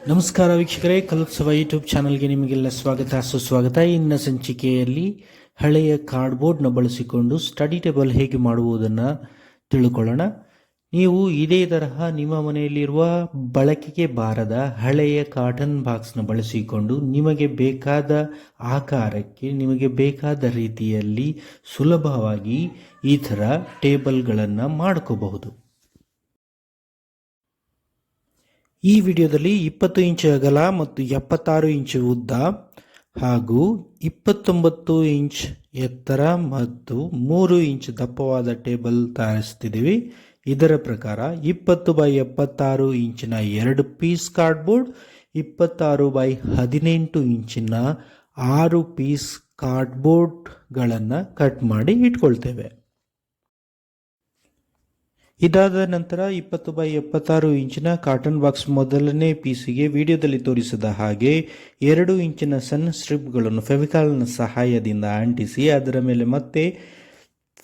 ನಮಸ್ಕಾರ ವೀಕ್ಷಕರೇ, ಕಲೋತ್ಸವ ಯೂಟ್ಯೂಬ್ ಚಾನಲ್ಗೆ ನಿಮಗೆಲ್ಲ ಸ್ವಾಗತ ಸುಸ್ವಾಗತ. ಇನ್ನ ಸಂಚಿಕೆಯಲ್ಲಿ ಹಳೆಯ ಕಾರ್ಡ್ಬೋರ್ಡ್ನ ಬಳಸಿಕೊಂಡು ಸ್ಟಡಿ ಟೇಬಲ್ ಹೇಗೆ ಮಾಡುವುದನ್ನು ತಿಳ್ಕೊಳ್ಳೋಣ. ನೀವು ಇದೇ ತರಹ ನಿಮ್ಮ ಮನೆಯಲ್ಲಿರುವ ಬಳಕೆಗೆ ಬಾರದ ಹಳೆಯ ಕಾಟನ್ ಬಾಕ್ಸ್ನ ಬಳಸಿಕೊಂಡು ನಿಮಗೆ ಬೇಕಾದ ಆಕಾರಕ್ಕೆ, ನಿಮಗೆ ಬೇಕಾದ ರೀತಿಯಲ್ಲಿ ಸುಲಭವಾಗಿ ಈ ಥರ ಟೇಬಲ್ಗಳನ್ನು ಮಾಡ್ಕೋಬಹುದು. ಈ ವಿಡಿಯೋದಲ್ಲಿ 20 ಇಂಚ್ ಅಗಲ ಮತ್ತು 76 ಇಂಚ್ ಉದ್ದ ಹಾಗೂ 29 ಇಂಚ್ ಎತ್ತರ ಮತ್ತು 3 ಇಂಚ್ ದಪ್ಪವಾದ ಟೇಬಲ್ ತಯಾರಿಸ್ತಿದ್ದೀವಿ. ಇದರ ಪ್ರಕಾರ 20x76 ಇಂಚಿನ 2 ಪೀಸ್ ಕಾರ್ಡ್ಬೋರ್ಡ್, 26x18 ಇಂಚಿನ 6 ಪೀಸ್ ಕಾರ್ಡ್ಬೋರ್ಡ್ಗಳನ್ನು ಕಟ್ ಮಾಡಿ ಇಟ್ಕೊಳ್ತೇವೆ. ಇದಾದ ನಂತರ 20x76 ಇಂಚಿನ ಕಾಟನ್ ಬಾಕ್ಸ್ ಮೊದಲನೇ ಪೀಸಿಗೆ ವಿಡಿಯೋದಲ್ಲಿ ತೋರಿಸಿದ ಹಾಗೆ 2 ಇಂಚಿನ ಸಣ್ಣ ಸ್ಟ್ರಿಪ್ಗಳನ್ನು ಫೆವಿಕಾಲ್ನ ಸಹಾಯದಿಂದ ಅಂಟಿಸಿ ಅದರ ಮೇಲೆ ಮತ್ತೆ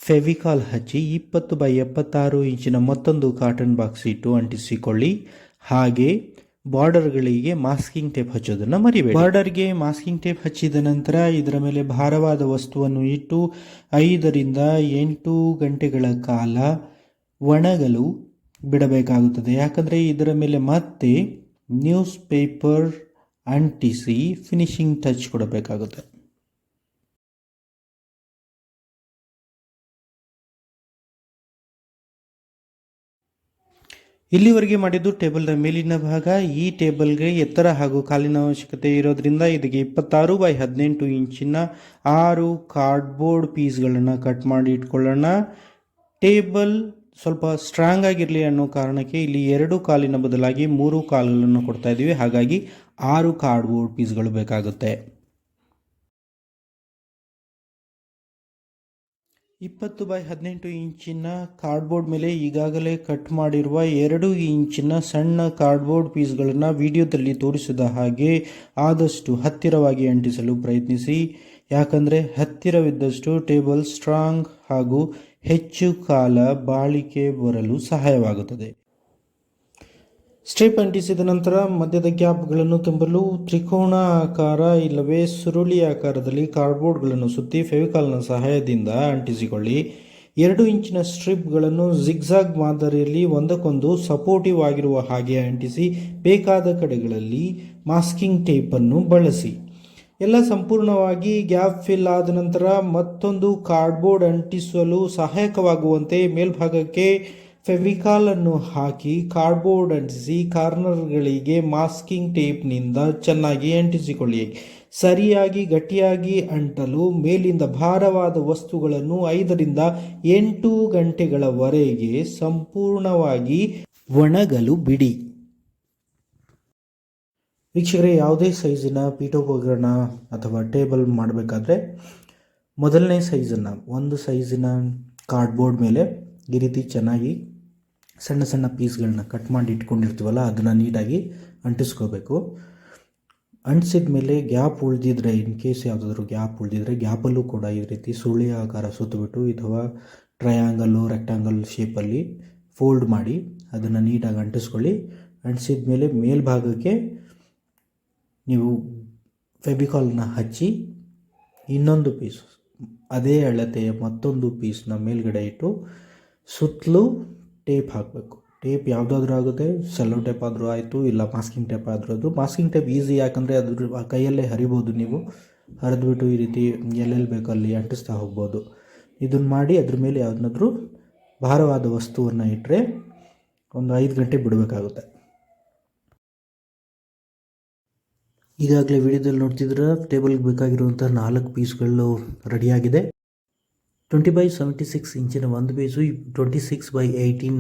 ಫೆವಿಕಾಲ್ ಹಚ್ಚಿ 20x76 ಇಂಚಿನ ಮತ್ತೊಂದು ಕಾಟನ್ ಬಾಕ್ಸ್ ಇಟ್ಟು ಅಂಟಿಸಿಕೊಳ್ಳಿ. ಹಾಗೆ ಬಾರ್ಡರ್ಗಳಿಗೆ ಮಾಸ್ಕಿಂಗ್ ಟೇಪ್ ಹಚ್ಚೋದನ್ನು ಮರಿಬೇಡಿ. ಬಾರ್ಡರ್ಗೆ ಮಾಸ್ಕಿಂಗ್ ಟೇಪ್ ಹಚ್ಚಿದ ನಂತರ ಇದರ ಮೇಲೆ ಭಾರವಾದ ವಸ್ತುವನ್ನು ಇಟ್ಟು 5 ರಿಂದ 8 ಗಂಟೆಗಳ ಕಾಲ ಒಣಗಲು ಬಿಡಬೇಕಾಗುತ್ತದೆ. ಯಾಕಂದರೆ ಇದರ ಮೇಲೆ ಮತ್ತೆ ನ್ಯೂಸ್ ಪೇಪರ್ ಅಂಟಿಸಿ ಫಿನಿಶಿಂಗ್ ಟಚ್ ಕೊಡಬೇಕಾಗುತ್ತೆ. ಇಲ್ಲಿವರೆಗೆ ಮಾಡಿದ್ದು ಟೇಬಲ್ನ ಮೇಲಿನ ಭಾಗ. ಈ ಟೇಬಲ್ಗೆ ಎತ್ತರ ಹಾಗೂ ಕಾಲಿನ ಅವಶ್ಯಕತೆ ಇರೋದ್ರಿಂದ ಇದಕ್ಕೆ 26x18 ಇಂಚಿನ 6 ಕಾರ್ಡ್ಬೋರ್ಡ್ ಪೀಸ್ಗಳನ್ನು ಕಟ್ ಮಾಡಿ ಇಟ್ಕೊಳ್ಳೋಣ. ಟೇಬಲ್ ಸ್ವಲ್ಪ ಸ್ಟ್ರಾಂಗ್ ಆಗಿರಲಿ ಅನ್ನೋ ಕಾರಣಕ್ಕೆ ಇಲ್ಲಿ 2 ಕಾಲಿನ ಬದಲಾಗಿ 3 ಕಾಲುಗಳನ್ನು ಕೊಡ್ತಾ ಇದ್ದೀವಿ. ಹಾಗಾಗಿ 6 ಕಾರ್ಡ್ಬೋರ್ಡ್ ಪೀಸ್ಗಳು ಬೇಕಾಗುತ್ತೆ. 20x18 ಇಂಚಿನ ಕಾರ್ಡ್ಬೋರ್ಡ್ ಮೇಲೆ ಈಗಾಗಲೇ ಕಟ್ ಮಾಡಿರುವ 2 ಇಂಚಿನ ಸಣ್ಣ ಕಾರ್ಡ್ಬೋರ್ಡ್ ಪೀಸ್ಗಳನ್ನು ವಿಡಿಯೋದಲ್ಲಿ ತೋರಿಸಿದ ಹಾಗೆ ಆದಷ್ಟು ಹತ್ತಿರವಾಗಿ ಅಂಟಿಸಲು ಪ್ರಯತ್ನಿಸಿ. ಯಾಕಂದರೆ ಹತ್ತಿರವಿದ್ದಷ್ಟು ಟೇಬಲ್ ಸ್ಟ್ರಾಂಗ್ ಹಾಗೂ ಹೆಚ್ಚು ಕಾಲ ಬಾಳಿಕೆ ಬರಲು ಸಹಾಯವಾಗುತ್ತದೆ. ಸ್ಟ್ರಿಪ್ ಅಂಟಿಸಿದ ನಂತರ ಮಧ್ಯದ ಗ್ಯಾಪ್ಗಳನ್ನು ತುಂಬಲು ತ್ರಿಕೋನ ಆಕಾರ ಇಲ್ಲವೇ ಸುರುಳಿ ಆಕಾರದಲ್ಲಿ ಕಾರ್ಡ್ಬೋರ್ಡ್ಗಳನ್ನು ಸುತ್ತಿ ಫೆವಿಕಾಲ್ನ ಸಹಾಯದಿಂದ ಅಂಟಿಸಿಕೊಳ್ಳಿ. 2 ಇಂಚಿನ ಸ್ಟ್ರಿಪ್ಗಳನ್ನು ಜಿಗ್ಜಾಗ್ ಮಾದರಿಯಲ್ಲಿ ಒಂದಕ್ಕೊಂದು ಸಪೋರ್ಟಿವ್ ಆಗಿರುವ ಹಾಗೆ ಅಂಟಿಸಿ ಬೇಕಾದ ಕಡೆಗಳಲ್ಲಿ ಮಾಸ್ಕಿಂಗ್ ಟೇಪನ್ನು ಬಳಸಿ. ಎಲ್ಲ ಸಂಪೂರ್ಣವಾಗಿ ಗ್ಯಾಪ್ ಫಿಲ್ ಆದ ನಂತರ ಮತ್ತೊಂದು ಕಾರ್ಡ್ಬೋರ್ಡ್ ಅಂಟಿಸಲು ಸಹಾಯಕವಾಗುವಂತೆ ಮೇಲ್ಭಾಗಕ್ಕೆ ಫೆವಿಕಾಲ್ ಅನ್ನು ಹಾಕಿ ಕಾರ್ಡ್ಬೋರ್ಡ್ ಅಂಟಿಸಿ ಕಾರ್ನರ್ಗಳಿಗೆ ಮಾಸ್ಕಿಂಗ್ ಟೇಪ್ನಿಂದ ಚೆನ್ನಾಗಿ ಅಂಟಿಸಿಕೊಳ್ಳಿ. ಸರಿಯಾಗಿ ಗಟ್ಟಿಯಾಗಿ ಅಂಟಲು ಮೇಲಿಂದ ಭಾರವಾದ ವಸ್ತುಗಳನ್ನು 5 ರಿಂದ 8 ಗಂಟೆಗಳವರೆಗೆ ಸಂಪೂರ್ಣವಾಗಿ ಒಣಗಲು ಬಿಡಿ. ವೀಕ್ಷಕರೇ, ಯಾವುದೇ ಸೈಜಿನ ಪೀಠೋಪಕರಣ ಅಥವಾ ಟೇಬಲ್ ಮಾಡಬೇಕಾದ್ರೆ ಮೊದಲನೇ ಸೈಜನ್ನು, ಒಂದು ಸೈಜಿನ ಕಾರ್ಡ್ಬೋರ್ಡ್ ಮೇಲೆ ಈ ರೀತಿ ಚೆನ್ನಾಗಿ ಸಣ್ಣ ಸಣ್ಣ ಪೀಸ್ಗಳನ್ನ ಕಟ್ ಮಾಡಿ ಇಟ್ಕೊಂಡಿರ್ತೀವಲ್ಲ ಅದನ್ನು ನೀಟಾಗಿ ಅಂಟಿಸ್ಕೋಬೇಕು. ಅಂಟಿಸಿದ ಮೇಲೆ ಗ್ಯಾಪ್ ಉಳಿದಿದ್ರೆ, ಇನ್ ಕೇಸ್ ಯಾವುದಾದ್ರೂ ಗ್ಯಾಪ್ ಉಳಿದಿದ್ರೆ ಗ್ಯಾಪಲ್ಲೂ ಕೂಡ ಈ ರೀತಿ ಸುರುಳಿ ಆಕಾರ ಸುತ್ತಬಿಟ್ಟು ಅಥವಾ ಟ್ರಯಾಂಗಲ್ಲು ರೆಕ್ಟಾಂಗಲ್ ಶೇಪಲ್ಲಿ ಫೋಲ್ಡ್ ಮಾಡಿ ಅದನ್ನು ನೀಟಾಗಿ ಅಂಟಿಸ್ಕೊಳ್ಳಿ. ಅಂಟಿಸಿದ ಮೇಲೆ ಮೇಲ್ಭಾಗಕ್ಕೆ ನೀವು ಫೆವಿಕಾಲ್ನ ಹಚ್ಚಿ ಇನ್ನೊಂದು ಪೀಸ್ ಅದೇ ಅಳತೆಯ ಮತ್ತೊಂದು ಪೀಸ್ನ ಮೇಲ್ಗಡೆ ಇಟ್ಟು ಸುತ್ತಲೂ ಟೇಪ್ ಹಾಕಬೇಕು. ಟೇಪ್ ಯಾವುದಾದ್ರೂ ಆಗುತ್ತೆ, ಸೆಲ್ಲೋ ಟೇಪ್ ಆದರೂ ಆಯಿತು, ಇಲ್ಲ ಮಾಸ್ಕಿಂಗ್ ಟೇಪ್ ಆದರೂ ಅದು. ಮಾಸ್ಕಿಂಗ್ ಟೇಪ್ ಈಸಿ, ಯಾಕಂದರೆ ಅದು ಕೈಯಲ್ಲೇ ಹರಿಬೋದು. ನೀವು ಹರಿದ್ಬಿಟ್ಟು ಈ ರೀತಿ ಎಲ್ಲೆಲ್ಲಿ ಬೇಕೋ ಅಲ್ಲಿ ಅಂಟಿಸ್ತಾ ಹೋಗ್ಬೋದು. ಇದನ್ನು ಮಾಡಿ ಅದ್ರ ಮೇಲೆ ಯಾವುದನ್ನಾದ್ರೂ ಭಾರವಾದ ವಸ್ತುವನ್ನು ಇಟ್ಟರೆ ಒಂದು 5 ಗಂಟೆ ಬಿಡಬೇಕಾಗುತ್ತೆ. ಈಗಾಗಲೇ ವಿಡಿಯೋದಲ್ಲಿ ನೋಡ್ತಿದ್ರೆ ಟೇಬಲ್ಗೆ ಬೇಕಾಗಿರುವಂಥ 4 ಪೀಸ್ಗಳು ರೆಡಿಯಾಗಿದೆ. 20x76 ಇಂಚಿನ ಒಂದು ಪೀಸು, 26x18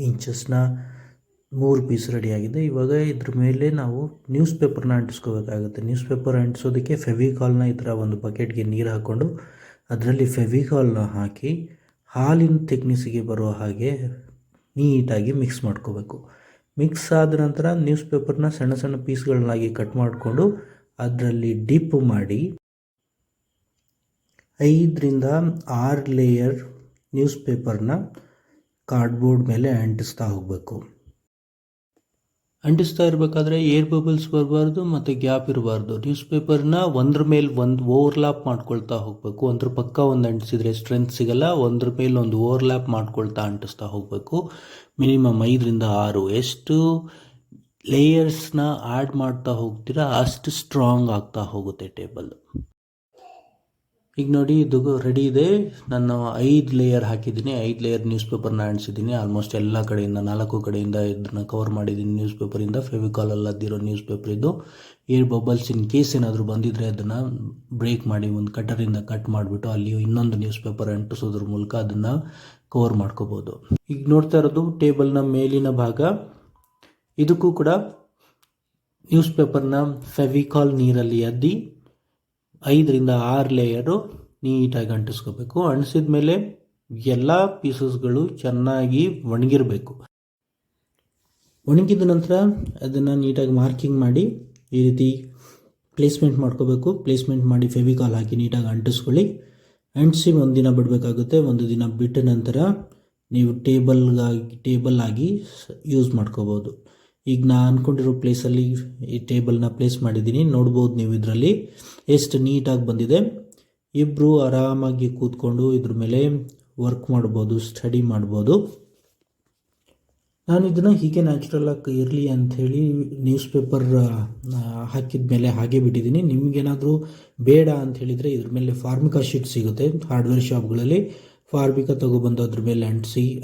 ಇಂಚಸ್ನ 3 ಪೀಸ್ ರೆಡಿಯಾಗಿದೆ. ಇವಾಗ ಇದ್ರ ಮೇಲೆ ನಾವು ನ್ಯೂಸ್ ಪೇಪರ್ನ ಅಂಟಿಸ್ಕೋಬೇಕಾಗುತ್ತೆ. ನ್ಯೂಸ್ ಪೇಪರ್ ಅಂಟಿಸೋದಕ್ಕೆ ಫೆವಿಕಾಲ್ನ ಈ ಥರ ಒಂದು ಬಕೆಟ್ಗೆ ನೀರು ಹಾಕ್ಕೊಂಡು ಅದರಲ್ಲಿ ಫೆವಿಕಾಲ್ನ ಹಾಕಿ ಹಾಲಿನ ಥಿಕ್ನೆಸ್ಸಿಗೆ ಬರೋ ಹಾಗೆ ನೀಟಾಗಿ ಮಿಕ್ಸ್ ಮಾಡ್ಕೋಬೇಕು. ಮಿಕ್ಸ್ ಆದ ನಂತರ ನ್ಯೂಸ್ ಪೇಪರ್ನ ಸಣ್ಣ ಸಣ್ಣ ಪೀಸ್ಗಳನ್ನಾಗಿ ಕಟ್ ಮಾಡಿಕೊಂಡು ಅದರಲ್ಲಿ ಡಿಪ್ ಮಾಡಿ 5 ರಿಂದ 6 ಲೇಯರ್ ನ್ಯೂಸ್ ಪೇಪರ್ನ ಕಾರ್ಡ್ಬೋರ್ಡ್ ಮೇಲೆ ಅಂಟಿಸ್ತಾ ಹೋಗಬೇಕು. ಅಂಟಿಸ್ತಾ ಇರಬೇಕಾದ್ರೆ ಏರ್ ಬಬಲ್ಸ್ ಬರಬಾರ್ದು ಮತ್ತು ಗ್ಯಾಪ್ ಇರಬಾರ್ದು. ನ್ಯೂಸ್ ಪೇಪರ್ನ ಒಂದ್ರ ಮೇಲೆ ಒಂದು ಓವರ್ಲ್ಯಾಪ್ ಮಾಡ್ಕೊಳ್ತಾ ಹೋಗಬೇಕು. ಒಂದ್ರ ಪಕ್ಕ ಒಂದು ಅಂಟಿಸಿದ್ರೆ ಸ್ಟ್ರೆಂತ್ ಸಿಗಲ್ಲ. ಒಂದ್ರ ಮೇಲೆ ಒಂದು ಓವರ್ಲ್ಯಾಪ್ ಮಾಡ್ಕೊಳ್ತಾ ಅಂಟಿಸ್ತಾ ಹೋಗಬೇಕು. ಮಿನಿಮಮ್ 5ರಿಂದ 6 ಎಷ್ಟು ಲೇಯರ್ಸ್ನ ಆ್ಯಡ್ ಮಾಡ್ತಾ ಹೋಗ್ತೀರಾ ಅಷ್ಟು ಸ್ಟ್ರಾಂಗ್ ಆಗ್ತಾ ಹೋಗುತ್ತೆ ಟೇಬಲ್. ಈಗ ನೋಡಿ ಇದು ರೆಡಿ ಇದೆ. ನಾನು 5 ಲೇಯರ್ ಹಾಕಿದ್ದೀನಿ. 5 ಲೇಯರ್ ನ್ಯೂಸ್ ಪೇಪರ್ನ ಅಂಟಿಸಿದ್ದೀನಿ. ಆಲ್ಮೋಸ್ಟ್ ಎಲ್ಲ ಕಡೆಯಿಂದ 4 ಕಡೆಯಿಂದ ಇದನ್ನು ಕವರ್ ಮಾಡಿದ್ದೀನಿ. ನ್ಯೂಸ್ ಪೇಪರಿಂದ ಫೆವಿಕಾಲಲ್ಲಿ ಅದ್ದಿರೋ ನ್ಯೂಸ್ ಪೇಪರ್ ಇದು. ಏರ್ ಬಬಲ್ಸ್ ಇನ್ ಕೇಸ್ ಏನಾದರೂ ಬಂದಿದ್ದರೆ ಅದನ್ನು ಬ್ರೇಕ್ ಮಾಡಿ ಒಂದು ಕಟರಿಂದ ಕಟ್ ಮಾಡಿಬಿಟ್ಟು ಅಲ್ಲಿ ಇನ್ನೊಂದು ನ್ಯೂಸ್ ಪೇಪರ್ ಅಂಟಿಸೋದ್ರ ಮೂಲಕ ಅದನ್ನು ಕವರ್ ಮಾಡ್ಕೋಬೋದು. ಈಗ ನೋಡ್ತಾ ಇರೋದು ಟೇಬಲ್ನ ಮೇಲಿನ ಭಾಗ. ಇದಕ್ಕೂ ಕೂಡ ನ್ಯೂಸ್ ಪೇಪರ್ನ ಫೆವಿಕಾಲ್ ನೀರಲ್ಲಿ ಅದ್ದಿ 5ರಿಂದ 6 ಲೇಯರು ನೀಟಾಗಿ ಅಂಟಿಸ್ಕೋಬೇಕು. ಅಂಟಿಸಿದ ಮೇಲೆ ಎಲ್ಲ ಪೀಸಸ್ಗಳು ಚೆನ್ನಾಗಿ ಒಣಗಿರಬೇಕು. ಒಣಗಿದ ನಂತರ ಅದನ್ನು ನೀಟಾಗಿ ಮಾರ್ಕಿಂಗ್ ಮಾಡಿ ಈ ರೀತಿ ಪ್ಲೇಸ್ಮೆಂಟ್ ಮಾಡ್ಕೋಬೇಕು. ಪ್ಲೇಸ್ಮೆಂಟ್ ಮಾಡಿ ಫೆವಿಕಾಲ್ ಹಾಕಿ ನೀಟಾಗಿ ಅಂಟಿಸ್ಕೊಳ್ಳಿ. ಅಂಟಿಸಿ ಒಂದಿನ ಬಿಡಬೇಕಾಗುತ್ತೆ. ಒಂದು ದಿನ ಬಿಟ್ಟ ನಂತರ ನೀವು ಟೇಬಲ್ ಆಗಿ ಯೂಸ್ ಮಾಡ್ಕೋಬೋದು. ಈಗ ನಾನು ಅಂದ್ಕೊಂಡಿರೋ ಪ್ಲೇಸಲ್ಲಿ ಈ ಟೇಬಲ್ನ ಪ್ಲೇಸ್ ಮಾಡಿದ್ದೀನಿ. ನೋಡ್ಬೋದು ನೀವು ಇದರಲ್ಲಿ ಎಷ್ಟು ನೀಟಾಗಿ ಬಂದಿದೆ. ಇಬ್ಬರು ಆರಾಮಾಗಿ ಕೂತ್ಕೊಂಡು ಇದ್ರ ಮೇಲೆ ವರ್ಕ್ ಮಾಡ್ಬೋದು, ಸ್ಟಡಿ ಮಾಡ್ಬೋದು. ನಾನು ಇದನ್ನು ಹೀಗೆ ನ್ಯಾಚುರಲಾಗಿ ಇರಲಿ ಅಂಥೇಳಿ ನ್ಯೂಸ್ ಪೇಪರ್ ಹಾಕಿದ ಮೇಲೆ ಹಾಗೆ ಬಿಟ್ಟಿದ್ದೀನಿ. ನಿಮಗೇನಾದರೂ ಬೇಡ ಅಂತ ಹೇಳಿದರೆ ಇದ್ರ ಮೇಲೆ ಫಾರ್ಮಿಕಾ ಶೀಟ್ ಸಿಗುತ್ತೆ ಹಾರ್ಡ್ವೇರ್ ಶಾಪ್ಗಳಲ್ಲಿ. ಫಾರ್ಮಿಕಾ ತೊಗೊಬಂದು ಅದ್ರ ಮೇಲೆ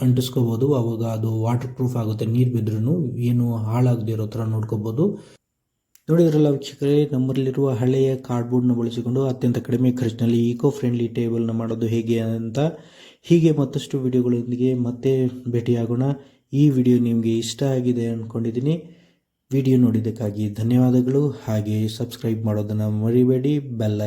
ಅಂಟಿಸ್ಕೋಬೋದು. ಆವಾಗ ಅದು ವಾಟರ್ ಪ್ರೂಫ್ ಆಗುತ್ತೆ. ನೀರು ಬಿದ್ರೂ ಏನು ಹಾಳಾಗದೇ ಇರೋ ಥರ ನೋಡ್ಕೋಬೋದು. ನೋಡಿದ್ರಲ್ಲ ವೀಕ್ಷಕರೇ, ನಮ್ಮಲ್ಲಿರುವ ಹಳೆಯ ಕಾರ್ಡ್ಬೋರ್ಡ್ನ ಬಳಸಿಕೊಂಡು ಅತ್ಯಂತ ಕಡಿಮೆ ಖರ್ಚಿನಲ್ಲಿ ಈಕೋ ಫ್ರೆಂಡ್ಲಿ ಟೇಬಲ್ನ ಮಾಡೋದು ಹೇಗೆ ಅಂತ. ಹೀಗೆ ಮತ್ತಷ್ಟು ವಿಡಿಯೋಗಳೊಂದಿಗೆ ಮತ್ತೆ ಭೇಟಿಯಾಗೋಣ. ಈ ವಿಡಿಯೋ ನಿಮಗೆ ಇಷ್ಟ ಆಗಿದೆ ಅಂದ್ಕೊಂಡಿದ್ದೀನಿ. ವಿಡಿಯೋ ನೋಡಿದ್ದಕ್ಕಾಗಿ ಧನ್ಯವಾದಗಳು. ಹಾಗೆ ಸಬ್ಸ್ಕ್ರೈಬ್ ಮಾಡೋದನ್ನು ಮರಿಬೇಡಿ. ಬೆಲ್